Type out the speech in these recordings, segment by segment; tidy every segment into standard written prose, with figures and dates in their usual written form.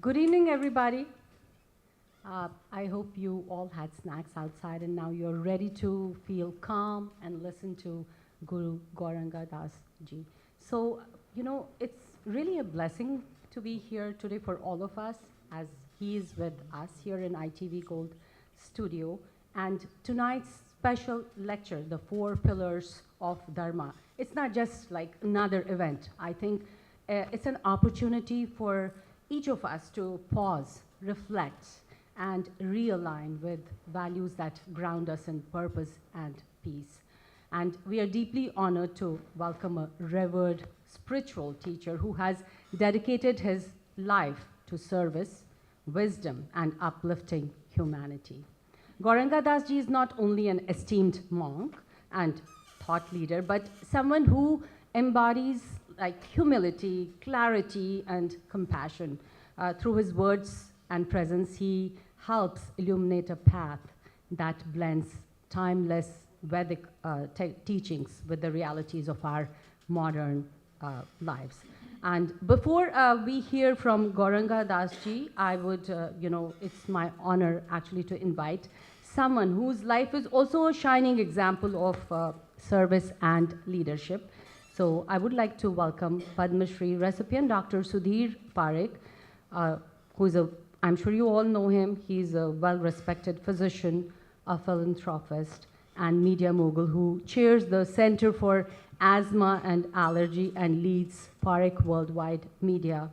Good evening, everybody. I hope you all had snacks outside and now you're ready to feel calm and listen to Guru Gauranga Das ji. So, it's really a blessing to be here today for all of us as he is with us here in ITV Gold Studio. And tonight's special lecture, The Four Pillars of Dharma, it's not just like another event. I think it's an opportunity for each of us to pause, reflect, and realign with values that ground us in purpose and peace. And we are deeply honored to welcome a revered spiritual teacher who has dedicated his life to service, wisdom, and uplifting humanity. Gauranga Das ji is not only an esteemed monk and thought leader, but someone who embodies humility, clarity, and compassion. Through his words and presence, he helps illuminate a path that blends timeless Vedic teachings with the realities of our modern lives. And before we hear from Gauranga Das ji, I would, it's my honor actually to invite someone whose life is also a shining example of service and leadership. So I would like to welcome Padma Shri recipient Dr. Sudhir Parekh, who's I'm sure you all know him. He's a well-respected physician, a philanthropist, and media mogul who chairs the Center for Asthma and Allergy and leads Parekh Worldwide Media,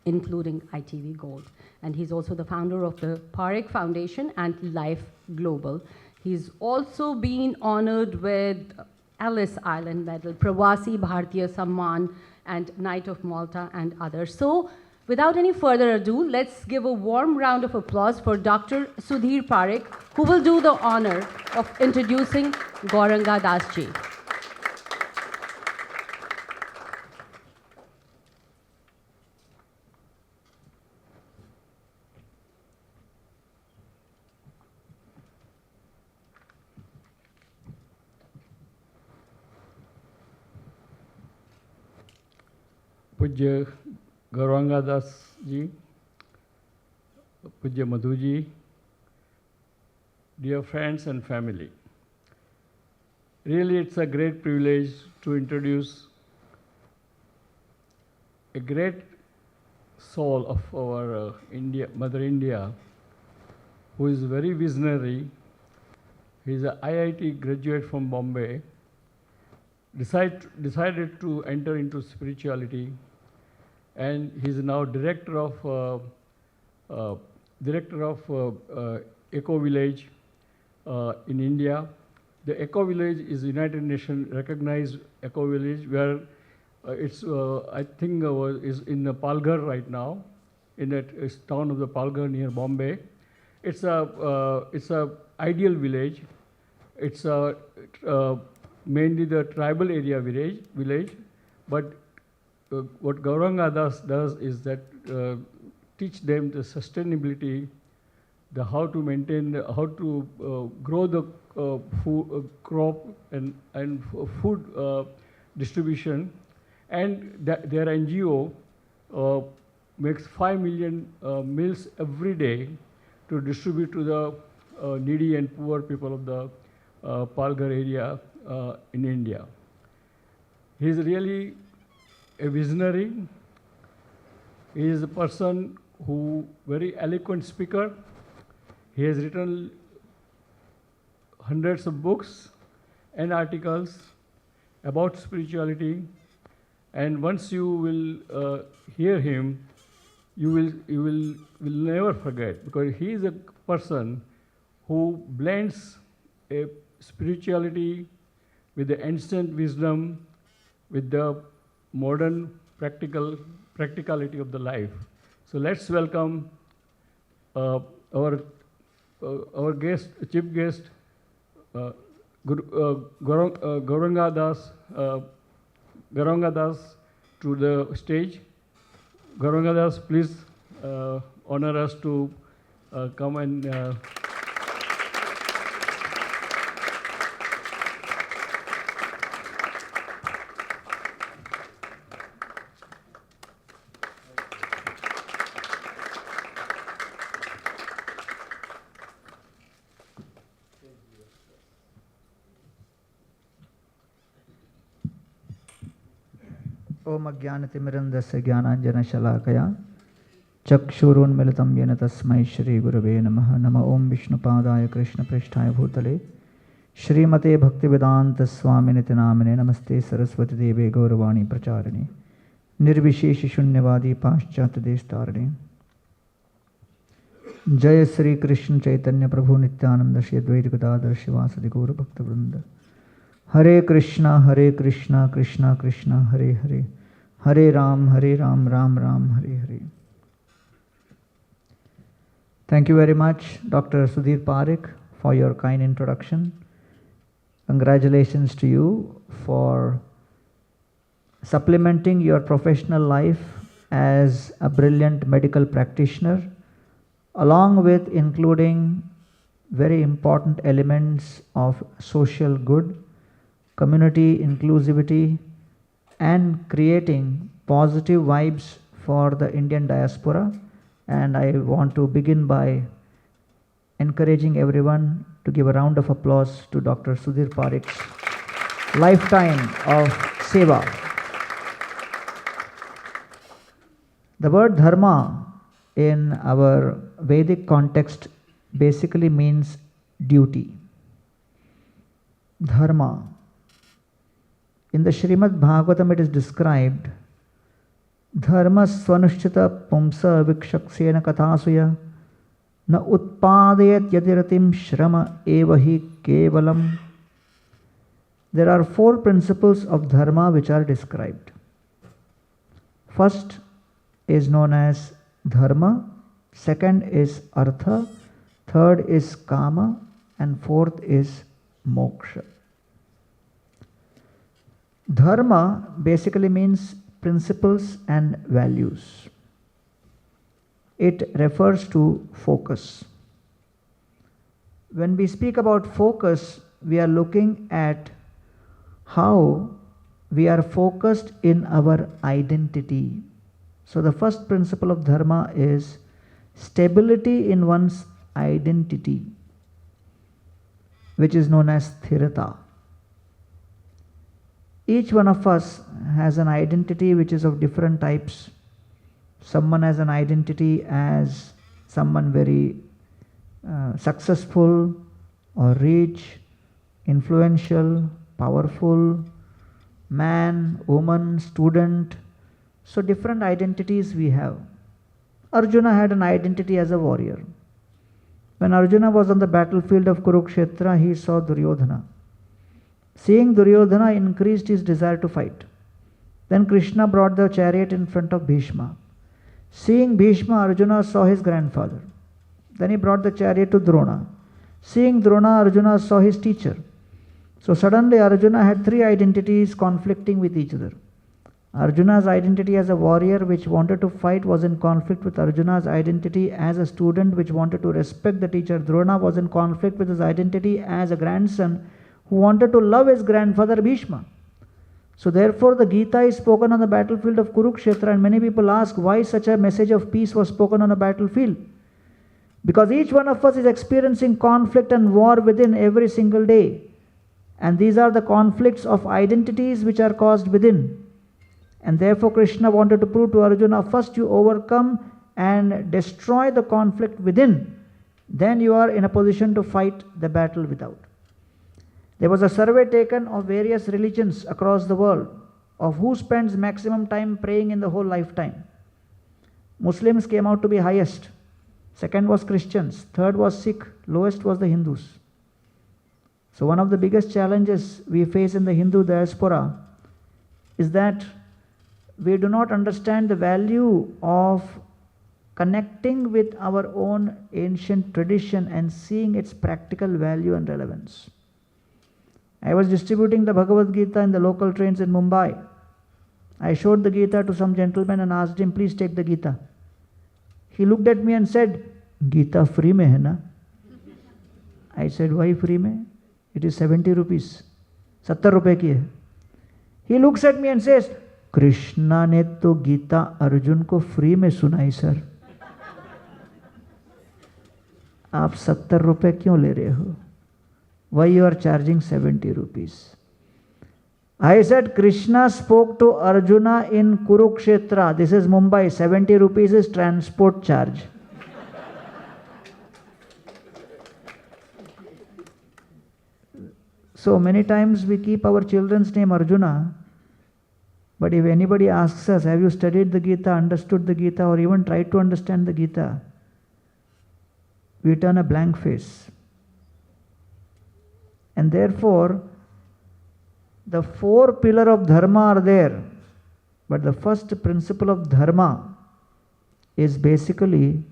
including ITV Gold. And he's also the founder of the Parekh Foundation and Life Global. He's also been honored with Ellis Island Medal, Pravasi Bharatiya Samman, and Knight of Malta, and others. So, without any further ado, let's give a warm round of applause for Dr. Sudhir Parekh, who will do the honor of introducing Gauranga Das ji. Pujya Gauranga Das ji, Pujya Madhu ji, dear friends and family. Really, it's a great privilege to introduce a great soul of our Mother India, who is very visionary. He is an IIT graduate from Bombay, decided to enter into spirituality, and he is now director of Eco Village in India. The Eco Village is United Nations recognized Eco Village, where it's I think is in Palghar right now, in that town of the Palghar near Bombay. It's a ideal village. It's mainly the tribal area village, but what Gauranga Das does is that teach them the sustainability, the how to maintain, how to grow the food crop and food distribution, and their NGO makes 5 million meals every day to distribute to the needy and poor people of the Palghar area in India. He is really a visionary. He is a person who very eloquent speaker. He has written hundreds of books and articles about spirituality, and once you will hear him, you will never forget, because he is a person who blends a spirituality with the ancient wisdom, with the modern practicality of the life. So let's welcome our guest, chief guest, Gauranga Das to the stage. Gauranga Das, please honor us to come and ओम अज्ञानतिमिरन्धस्य ज्ञानाञ्जनशलाकया चक्षुरुन्मिलितं येन तस्मै श्रीगुरवे नमः। नमः ओं विष्णुपादाय कृष्णपृष्ठाय भूतले श्रीमते भक्तिवेदान्तस्वामिनिति नामिने। नमस्ते सरस्वतीदेवे गौरवाणी प्रचारिणे निर्विशेषशून्यवादी पाश्चात्यदेशतारिणे। जय श्री कृष्ण चैतन्य प्रभु नित्यानंद श्री अद्वैत गदाधर शिवासदि गौर भक्तवृंद। हरे कृष्णा कृष्णा कृष्णा हरे हरे, हरे Ram Ram Ram Hare Hare. Thank you very much, Dr. Sudhir Parekh, for your kind introduction. Congratulations to you for supplementing your professional life as a brilliant medical practitioner, along with including very important elements of social good, community inclusivity, and creating positive vibes for the Indian diaspora. And I want to begin by encouraging everyone to give a round of applause to Dr. Sudhir Parekh's lifetime of seva. The word dharma in our Vedic context basically means duty. Dharma. In the Srimad Bhagavatam it is described, Dharma swanushchita pumsa vikshaksena kathasuya na utpadayat yadiratim shrama evahi kevalam. There are 4 principles of dharma which are described. First is known as dharma, second is artha, third is kama, and fourth is moksha. Dharma basically means principles and values. It refers to focus. When we speak about focus, we are looking at how we are focused in our identity. So the first principle of dharma is stability in one's identity, which is known as sthirata. Each one of us has an identity which is of different types. Someone has an identity as someone very successful or rich, influential, powerful, man, woman, student. So different identities we have. Arjuna had an identity as a warrior. When Arjuna was on the battlefield of Kurukshetra, he saw Duryodhana. Seeing Duryodhana increased his desire to fight. Then Krishna brought the chariot in front of Bhishma. Seeing Bhishma, Arjuna saw his grandfather. Then he brought the chariot to Drona. Seeing Drona, Arjuna saw his teacher. So suddenly Arjuna had 3 identities conflicting with each other. Arjuna's identity as a warrior which wanted to fight was in conflict with Arjuna's identity as a student which wanted to respect the teacher. Drona was in conflict with his identity as a grandson who wanted to love his grandfather Bhishma. So therefore the Gita is spoken on the battlefield of Kurukshetra, and many people ask why such a message of peace was spoken on a battlefield. Because each one of us is experiencing conflict and war within every single day. And these are the conflicts of identities which are caused within. And therefore Krishna wanted to prove to Arjuna, first you overcome and destroy the conflict within. Then you are in a position to fight the battle without. There was a survey taken of various religions across the world of who spends maximum time praying in the whole lifetime. Muslims came out to be highest. Second was Christians. Third was Sikh. Lowest was the Hindus. So one of the biggest challenges we face in the Hindu diaspora is that we do not understand the value of connecting with our own ancient tradition and seeing its practical value and relevance. I was distributing the Bhagavad Gita in the local trains in Mumbai. I showed the Gita to some gentleman and asked him, please take the Gita. He looked at me and said, Gita free mein hai na? I said, why free mein? It is 70 rupees. 70 rupees ki hai. He looks at me and says, Krishna ne to Gita Arjun ko free mein sunai sir. आप 70 रुपए क्यों ले रहे हो? Why you are charging 70 rupees? I said Krishna spoke to Arjuna in Kurukshetra. This is Mumbai. 70 rupees is transport charge. So many times we keep our children's name Arjuna. But if anybody asks us, have you studied the Gita, understood the Gita, or even tried to understand the Gita? We turn a blank face. And therefore, the four pillars of Dharma are there. But the first principle of Dharma is basically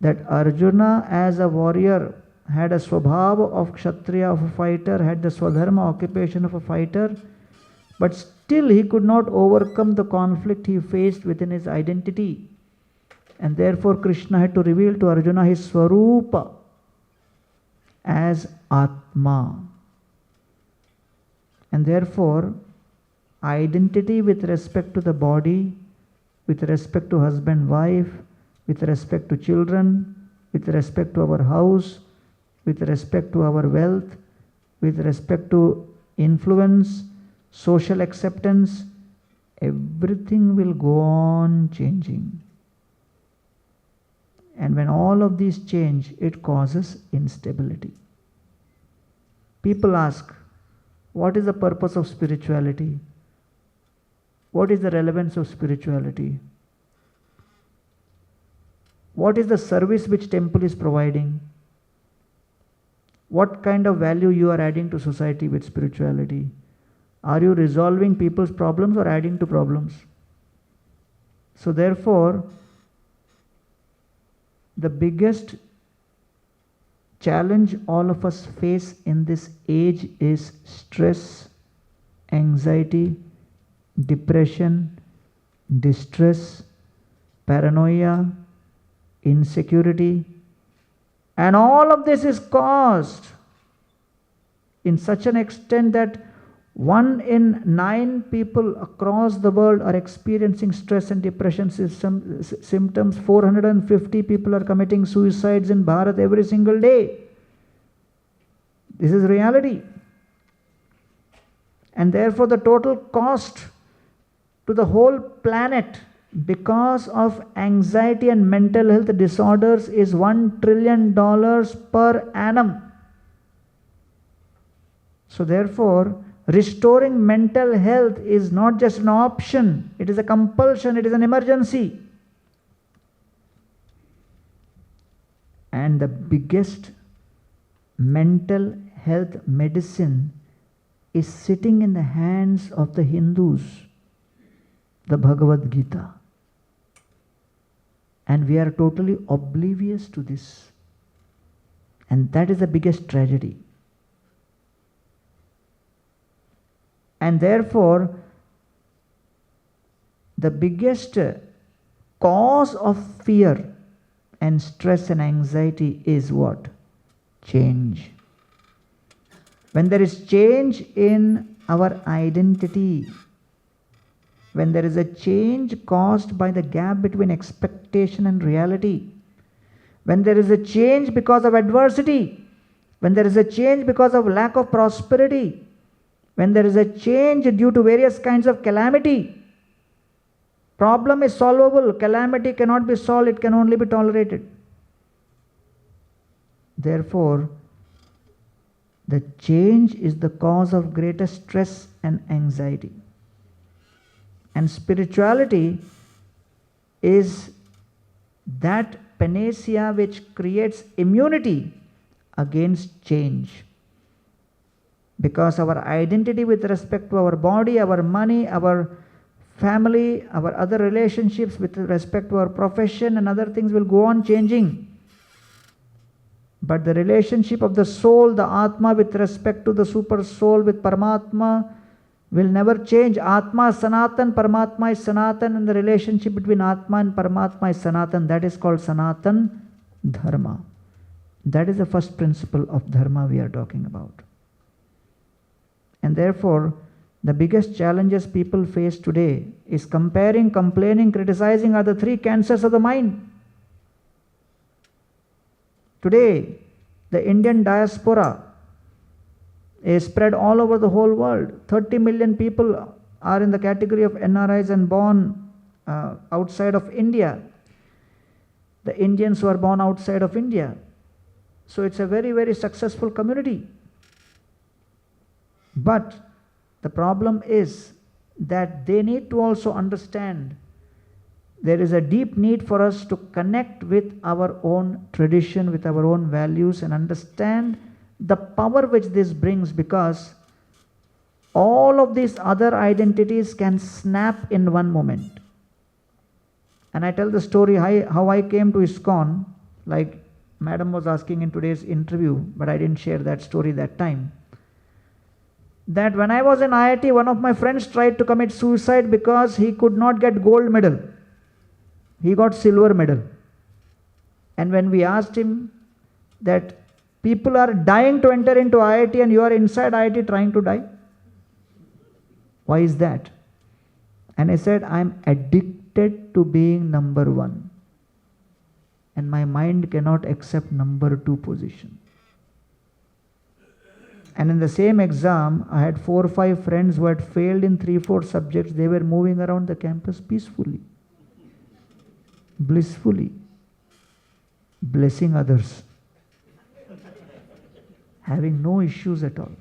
that Arjuna as a warrior had a swabhava of Kshatriya, of a fighter, had the Swadharma occupation of a fighter, but still he could not overcome the conflict he faced within his identity. And therefore Krishna had to reveal to Arjuna his Swarupa as Atma. And therefore, identity with respect to the body, with respect to husband, wife, with respect to children, with respect to our house, with respect to our wealth, with respect to influence, social acceptance, everything will go on changing. And when all of these change, it causes instability. People ask, what is the purpose of spirituality? What is the relevance of spirituality? What is the service which temple is providing? What kind of value you are adding to society with spirituality? Are you resolving people's problems or adding to problems? So therefore, the biggest challenge all of us face in this age is stress, anxiety, depression, distress, paranoia, insecurity, and all of this is caused in such an extent that 1 in 9 people across the world are experiencing stress and depression symptoms. 450 people are committing suicides in Bharat every single day. This is reality. And therefore the total cost to the whole planet because of anxiety and mental health disorders is $1 trillion per annum. So therefore, restoring mental health is not just an option, it is a compulsion, it is an emergency. And the biggest mental health medicine is sitting in the hands of the Hindus, the Bhagavad Gita. And we are totally oblivious to this. And that is the biggest tragedy. And therefore, the biggest cause of fear and stress and anxiety is what? Change. When there is change in our identity, when there is a change caused by the gap between expectation and reality, when there is a change because of adversity, when there is a change because of lack of prosperity, when there is a change due to various kinds of calamity, problem is solvable, calamity cannot be solved, it can only be tolerated. Therefore, the change is the cause of greater stress and anxiety. And spirituality is that panacea which creates immunity against change. Because our identity with respect to our body, our money, our family, our other relationships with respect to our profession and other things will go on changing. But the relationship of the soul, the Atma, with respect to the super soul, with Paramatma, will never change. Atma is Sanatan, Paramatma is Sanatan, and the relationship between Atma and Paramatma is Sanatan. That is called Sanatan Dharma. That is the first principle of Dharma we are talking about. And therefore, the biggest challenges people face today is comparing, complaining, criticizing are the 3 cancers of the mind. Today, the Indian diaspora is spread all over the whole world. 30 million people are in the category of NRIs and born outside of India. The Indians who are born outside of India. So it's a very, very successful community. But the problem is that they need to also understand there is a deep need for us to connect with our own tradition, with our own values, and understand the power which this brings, because all of these other identities can snap in one moment. And I tell the story how I came to ISKCON, like Madam was asking in today's interview, but I didn't share that story that time. That when I was in IIT, one of my friends tried to commit suicide because he could not get gold medal. He got silver medal. And when we asked him that people are dying to enter into IIT and you are inside IIT trying to die, why is that? And I said, I'm addicted to being number one. And my mind cannot accept number two position. And in the same exam, I had 4 or 5 friends who had failed in 3-4 subjects. They were moving around the campus peacefully, blissfully, blessing others, having no issues at all.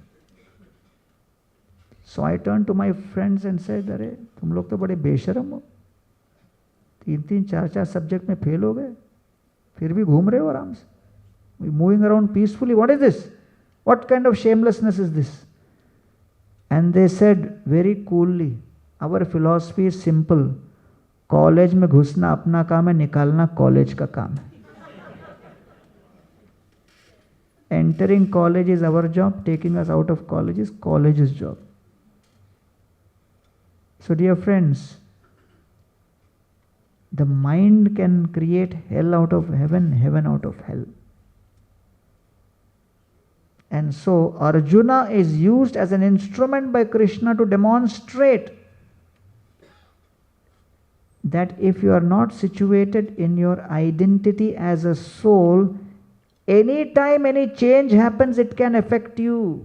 So I turned to my friends and said, अरे तुम लोग तो बड़े बेशरम हो, 3-3, 4-4 subject में fail हो गए, फिर भी घूम रहे हो आराम से, moving around peacefully. What is this? What kind of shamelessness is this? And they said very coolly, our philosophy is simple. College में घुसना अपना काम है, निकालना कॉलेज का काम है. Entering college is our job, taking us out of college is college's job. So dear friends, the mind can create hell out of heaven, heaven out of hell. And so Arjuna is used as an instrument by Krishna to demonstrate that if you are not situated in your identity as a soul, anytime any change happens, it can affect you.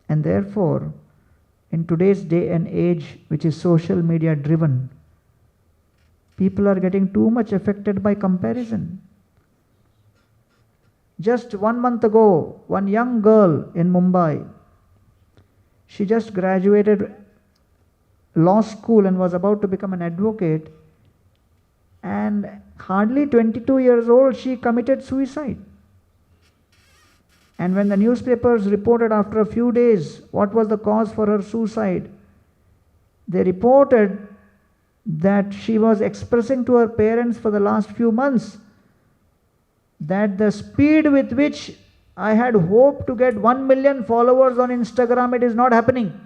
And therefore, in today's day and age, which is social media driven, people are getting too much affected by comparison. Just 1 month ago, one young girl in Mumbai, she just graduated law school and was about to become an advocate, and hardly 22 years old, she committed suicide. And when the newspapers reported after a few days what was the cause for her suicide, they reported that she was expressing to her parents for the last few months that the speed with which I had hoped to get 1 million followers on Instagram, it is not happening.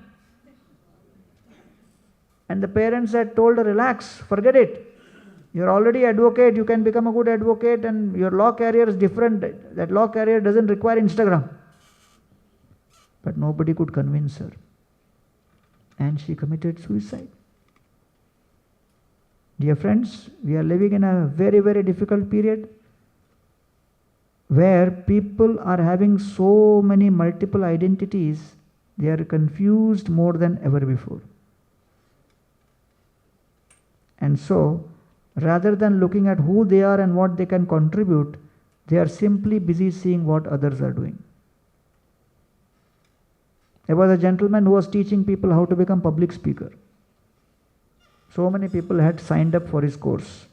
And the parents had told her, relax, forget it. You're already advocate, you can become a good advocate, and your law career is different. That law career doesn't require Instagram. But nobody could convince her. And she committed suicide. Dear friends, we are living in a very, very difficult period where people are having so many multiple identities, they are confused more than ever before. And so, rather than looking at who they are and what they can contribute, they are simply busy seeing what others are doing. There was a gentleman who was teaching people how to become public speaker. So many people had signed up for his course.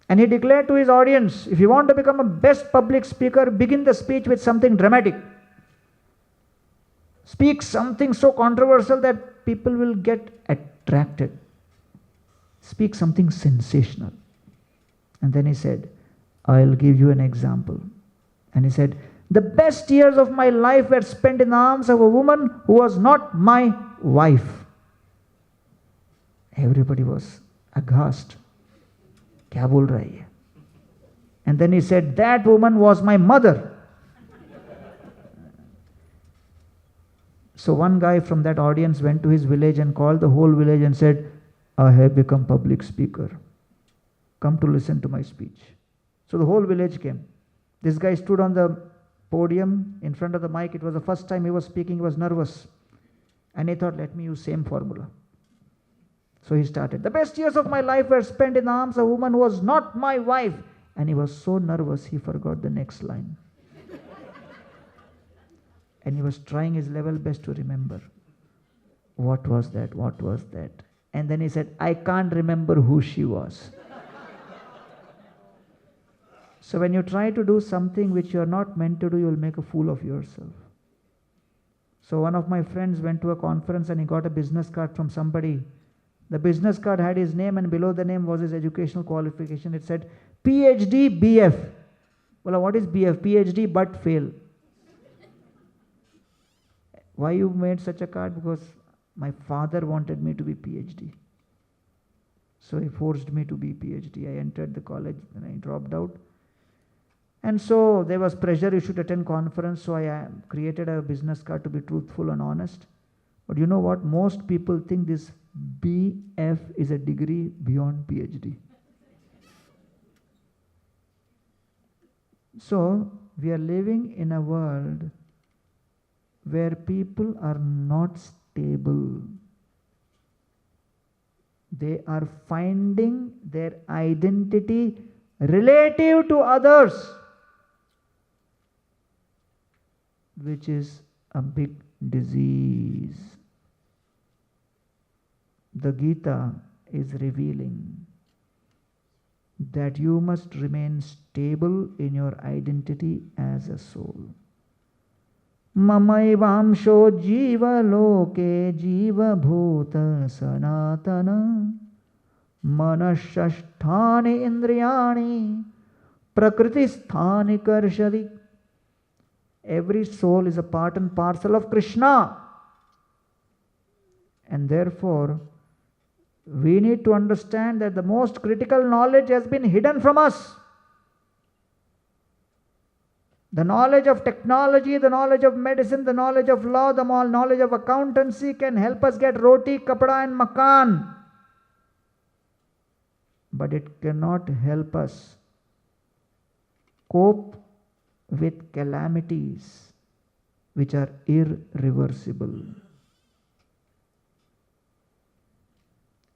And he declared to his audience, if you want to become a best public speaker, begin the speech with something dramatic. Speak something so controversial that people will get attracted. Speak something sensational. And then he said, I'll give you an example. And he said, the best years of my life were spent in the arms of a woman who was not my wife. Everybody was aghast. Kya bol rahi hai? And then he said, that woman was my mother. So one guy from that audience went to his village and called the whole village and said, I have become public speaker. Come to listen to my speech. So the whole village came. This guy stood on the podium, in front of the mic. It was the first time he was speaking, he was nervous. And he thought, let me use same formula. So he started. The best years of my life were spent in the arms of a woman who was not my wife. And he was so nervous, he forgot the next line. And he was trying his level best to remember. What was that? What was that? And then he said, I can't remember who she was. So when you try to do something which you are not meant to do, you will make a fool of yourself. So one of my friends went to a conference and he got a business card from somebody. The business card had his name and below the name was his educational qualification. It said, PhD BF. Well, what is BF? PhD but fail. Why you made such a card? Because my father wanted me to be PhD. So he forced me to be PhD. I entered the college and I dropped out. And so there was pressure, you should attend conference. So I created a business card to be truthful and honest. But you know what? Most people think this BF is a degree beyond PhD. So we are living in a world where people are not stable. They are finding their identity relative to others, which is a big disease. The Gita is revealing that you must remain stable in your identity as a soul. Mamaivamsho jiva loke jiva bhuta sanatana manashashthani indriyani prakriti sthani karshadi. Every soul is a part and parcel of Krishna. And therefore, we need to understand that the most critical knowledge has been hidden from us. The knowledge of technology, the knowledge of medicine, the knowledge of law, the knowledge of accountancy can help us get roti, kapda and makan. But it cannot help us cope with calamities which are irreversible.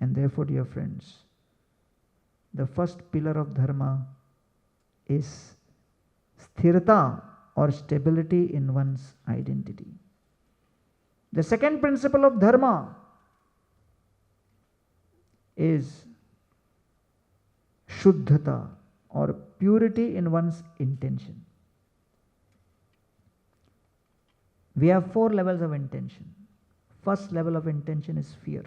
And therefore, dear friends, the first pillar of Dharma is sthirata or stability in one's identity. The second principle of Dharma is shuddhata or purity in one's intention. We have 4 levels of intention. First level of intention is fear.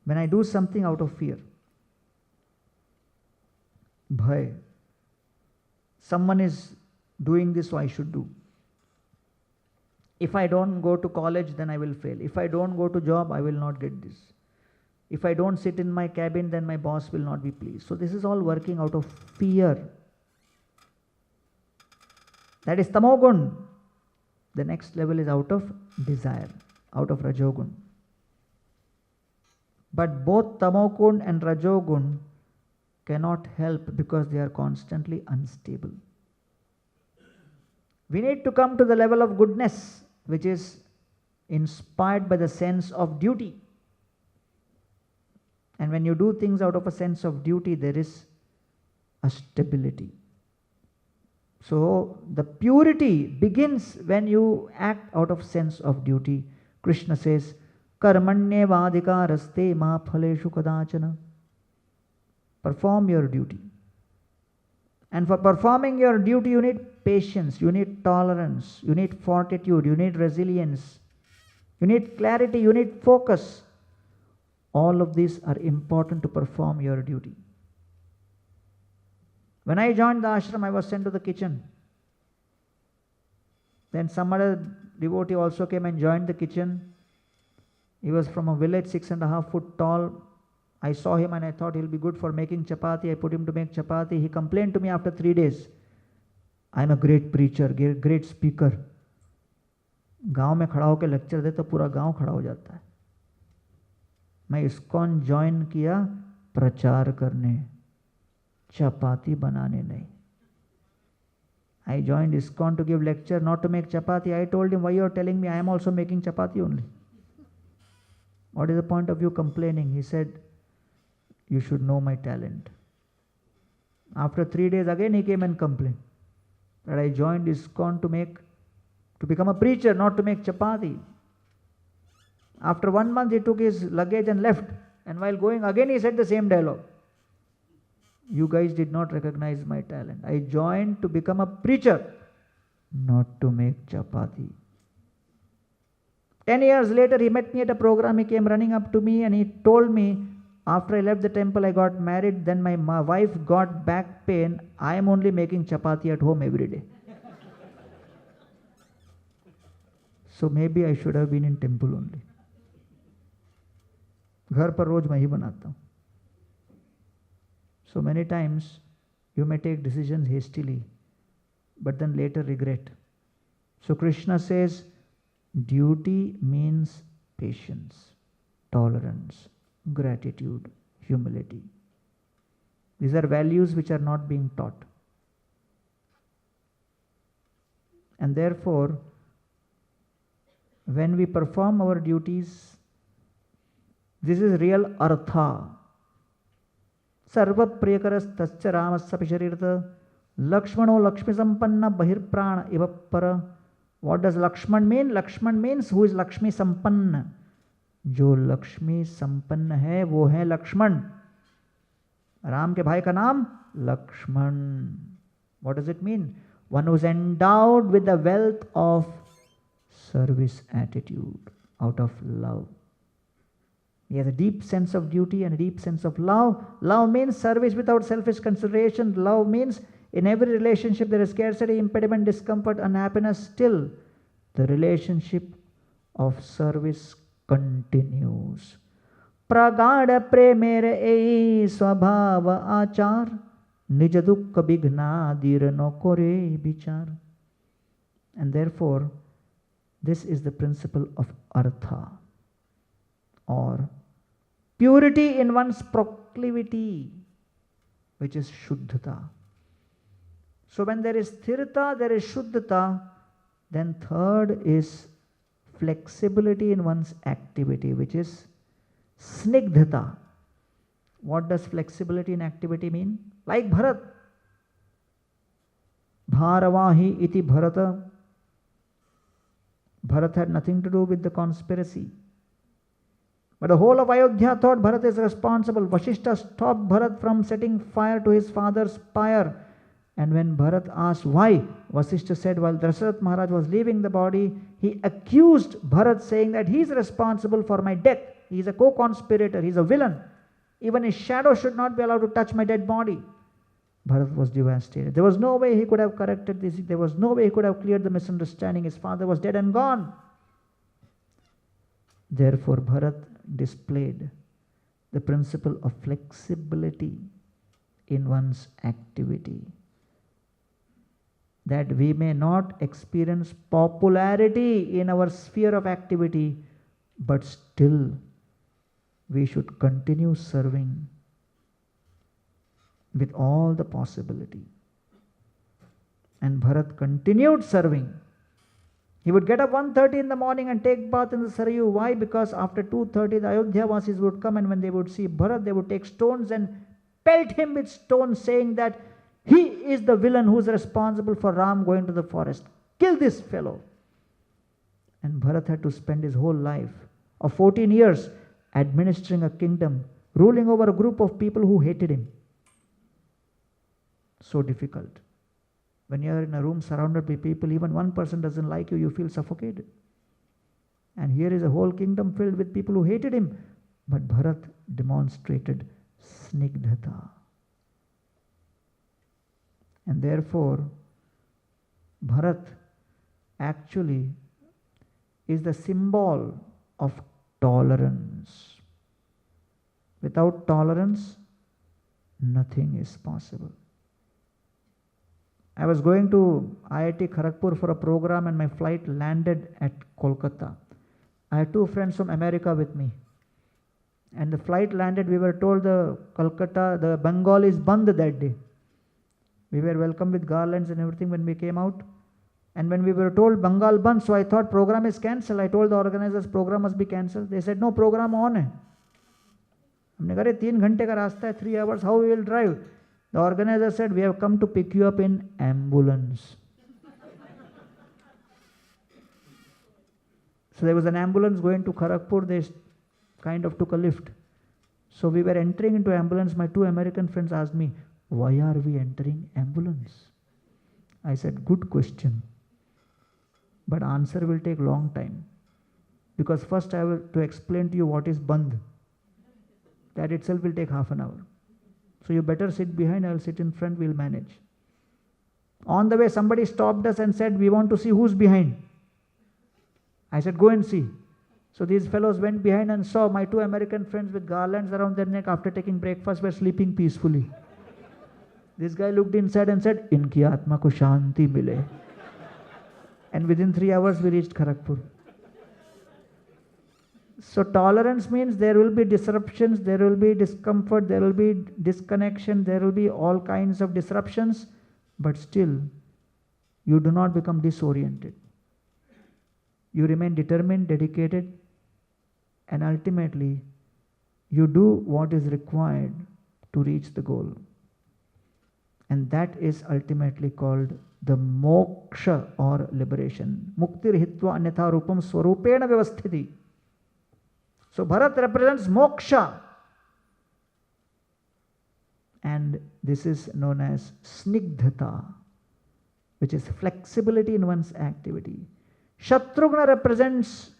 When I do something out of fear, bhai, someone is doing this, so I should do. If I don't go to college, then I will fail. If I don't go to job, I will not get this. If I don't sit in my cabin, then my boss will not be pleased. So this is all working out of fear. That is tamogun. The next level is out of desire, out of rajogun. But both tamogun and rajogun cannot help because they are constantly unstable. We need to come to the level of goodness, which is inspired by the sense of duty. And when you do things out of a sense of duty, there is a stability. So the purity begins when you act out of sense of duty. Krishna says, Karmanyevadhikaraste ma phaleshu kadachana. Perform your duty. And for performing your duty, you need patience, you need tolerance, you need fortitude, you need resilience, you need clarity, you need focus. All of these are important to perform your duty. When I joined the ashram, I was sent to the kitchen. Then some other devotee also came and joined the kitchen. He was from a village 6.5 feet tall. I saw him and I thought he'll be good for making chapati. I put him to make chapati. He complained to me after 3 days. I'm a great preacher, great speaker. गांव में खड़ा होकर lecture दे तो पूरा गांव खड़ा हो जाता है. मैं ISKCON ज्वाइन किया प्रचार करने, चपाती बनाने नहीं. I joined ISKCON to give lecture, not to make chapati. I told him, why you are telling me I am also making chapati only? What is the point of you complaining? He said, you should know my talent. After 3 days again he came and complained that I joined ISKCON to become a preacher, not to make chapati. After 1 month he took his luggage and left. And while going again he said the same dialogue. You guys did not recognize my talent. I joined to become a preacher, not to make chapati. 10 years later he met me at a program. He came running up to me and he told me, after I left the temple I got married, then my wife got back pain. I am only making chapati at home every day. So maybe I should have been in temple only. घर पर रोज मैं ही बनाता हूँ. So many times you may take decisions hastily, but then later regret. So Krishna says, duty means patience, tolerance, gratitude, humility. These are values which are not being taught. And therefore, when we perform our duties, this is real artha. Sarva priyakaras tascha ramasya pisharirtha Lakshmano Lakshmi Sampanna Bahirprana Ivapara. What does Lakshman mean? Lakshman means who is Lakshmi Sampanna. जो लक्ष्मी संपन्न है वो है लक्ष्मण. राम के भाई का नाम Lakshman. What does it mean? One who is endowed with the wealth of service attitude out of love. He has a deep sense of duty and a deep sense of love. Love means service without selfish consideration. Love means in every relationship there is scarcity, impediment, discomfort, unhappiness. Still, the relationship of service continues. Pragada premere ei swabhava achar nija dukkha bigna dirano kore bichar. And therefore, this is the principle of artha, or purity in one's proclivity, which is shuddhata. So when there is sthirata, there is shuddhata. Then third is flexibility in one's activity, which is snigdhata. What does flexibility in activity mean? Like Bharat. Bharavahi iti Bharata. Bharat had nothing to do with the conspiracy. But the whole of Ayodhya thought Bharat is responsible. Vashishta stopped Bharat from setting fire to his father's pyre. And when Bharat asked why, Vasishta said while Dasarath Maharaj was leaving the body, he accused Bharat, saying that he is responsible for my death. He is a co-conspirator, he is a villain. Even his shadow should not be allowed to touch my dead body. Bharat was devastated. There was no way he could have corrected this. There was no way he could have cleared the misunderstanding. His father was dead and gone. Therefore, Bharat displayed the principle of flexibility in one's activity, that we may not experience popularity in our sphere of activity, but still we should continue serving with all the possibility. And Bharat continued serving. He would get up 1:30 in the morning and take bath in the Sarayu. Why? Because after 2:30 the Ayodhya Vasis would come, and when they would see Bharat, they would take stones and pelt him with stones, saying that he is the villain who is responsible for Ram going to the forest. Kill this fellow. And Bharat had to spend his whole life of 14 years administering a kingdom, ruling over a group of people who hated him. So difficult. When you are in a room surrounded by people, even one person doesn't like you, you feel suffocated. And here is a whole kingdom filled with people who hated him. But Bharat demonstrated snigdhata. And therefore, Bharat actually is the symbol of tolerance. Without tolerance, nothing is possible. I was going to IIT Kharagpur for a program and my flight landed at Kolkata. I had two friends from America with me. And the flight landed, we were told the Bengal is Bandh that day. We were welcomed with garlands and everything when we came out. And when we were told Bengal Bandh, so I thought program is cancelled. I told the organizers program must be cancelled. They said no, program on hai. हमने कहा 3 घंटे का रास्ता है, 3 hours, how we will drive? The organizer said, we have come to pick you up in ambulance. So there was an ambulance going to Kharagpur. They kind of took a lift. So we were entering into ambulance. My 2 American friends asked me, why are we entering ambulance? I said, good question. But answer will take long time. Because first I have to explain to you what is bandh. That itself will take half an hour. So you better sit behind, I will sit in front, we will manage. On the way somebody stopped us and said, we want to see who's behind. I said, go and see. So these fellows went behind and saw my 2 American friends with garlands around their neck after taking breakfast were sleeping peacefully. This guy looked inside and said, Inki Atma ko Shanti mile. And within 3 hours we reached Kharagpur. So tolerance means there will be disruptions, there will be discomfort, there will be disconnection, there will be all kinds of disruptions, but still you do not become disoriented. You remain determined, dedicated, and ultimately you do what is required to reach the goal. And that is ultimately called the moksha or liberation. Muktir hitva anyatha rupam swarupena vyavasthiti. So Bharat represents moksha. And this is known as snigdhata, which is flexibility in one's activity. Shatrughna represents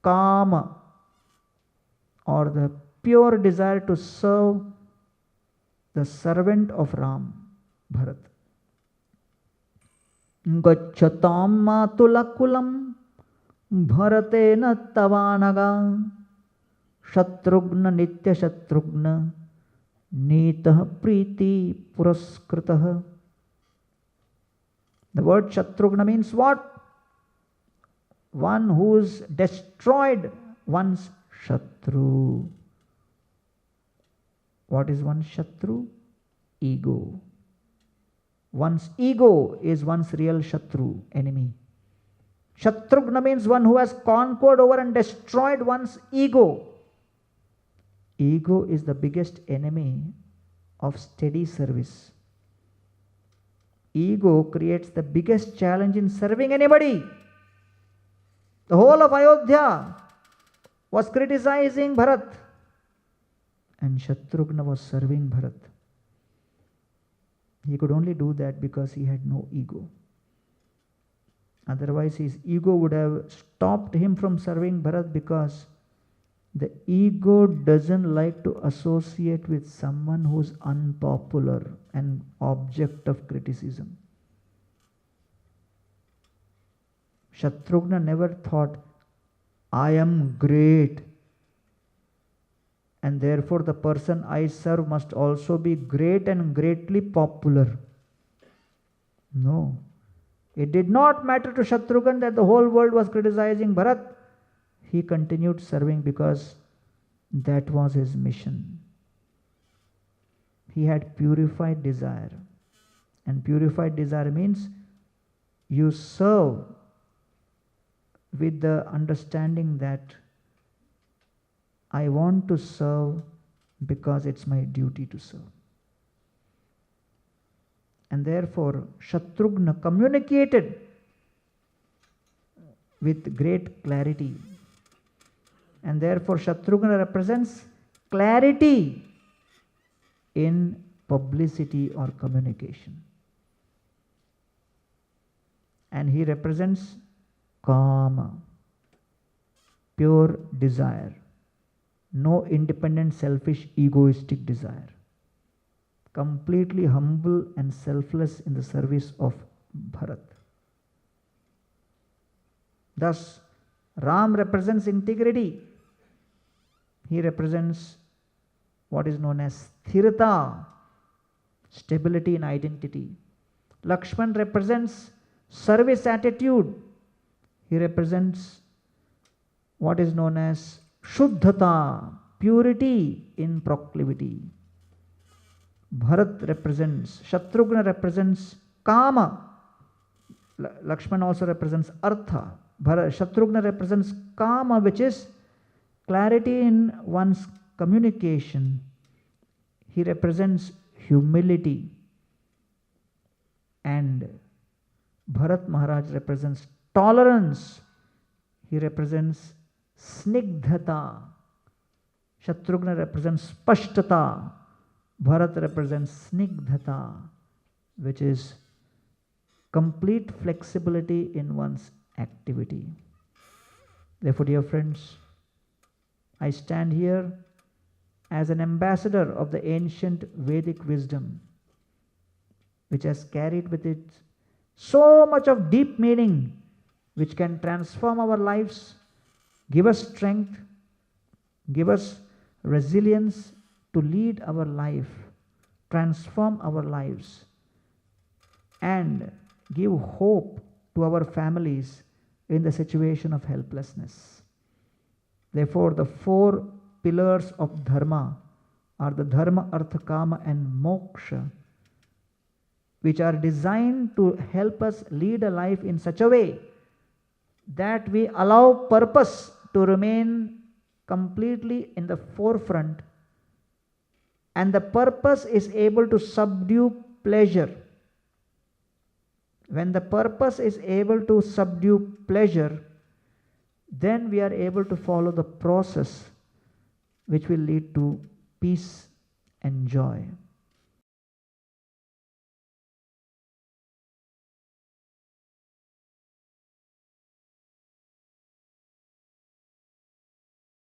kama, or the pure desire to serve the servant of Ram, Bharat. Gacchatam matulakulam bharatena tavanaga Shatrughna nitya Shatrughna Nitah priti puraskritah. The word Shatrughna means what? One who's destroyed one's Shatru. What is one's Shatru? Ego. One's ego is one's real Shatru, enemy. Shatrughna means one who has conquered over and destroyed one's ego. Ego is the biggest enemy of steady service. Ego creates the biggest challenge in serving anybody. The whole of Ayodhya was criticizing Bharat, and Shatrughna was serving Bharat. He could only do that because he had no ego. Otherwise his ego would have stopped him from serving Bharat, because the ego doesn't like to associate with someone who's unpopular and object of criticism. Shatrughna never thought, I am great, and therefore the person I serve must also be great and greatly popular. No. It did not matter to Shatrughna that the whole world was criticizing Bharat. He continued serving because that was his mission. He had purified desire. And purified desire means you serve with the understanding that I want to serve because it's my duty to serve. And therefore Shatrughna communicated with great clarity. And therefore Shatrughna represents clarity in publicity or communication. And he represents kama, pure desire, no independent, selfish, egoistic desire. Completely humble and selfless in the service of Bharat. Thus, Ram represents integrity. He represents what is known as sthirata, stability in identity. Lakshman represents service attitude. He represents what is known as shuddhata, purity in proclivity. Bharat represents, Shatrughna represents Kama. Lakshman also represents Artha. Shatrughna represents Kama, which is clarity in one's communication. He represents humility. And Bharat Maharaj represents tolerance. He represents Snigdhata. Shatrughna represents Spashtata. Bharat represents Snigdhata, which is complete flexibility in one's activity. Therefore, dear friends, I stand here as an ambassador of the ancient Vedic wisdom, which has carried with it so much of deep meaning, which can transform our lives, give us strength, give us resilience to lead our life, transform our lives, and give hope to our families in the situation of helplessness. Therefore, the 4 pillars of Dharma are the Dharma, Artha, Kama and Moksha, which are designed to help us lead a life in such a way that we allow purpose to remain completely in the forefront, and the purpose is able to subdue pleasure. When the purpose is able to subdue pleasure, then we are able to follow the process which will lead to peace and joy.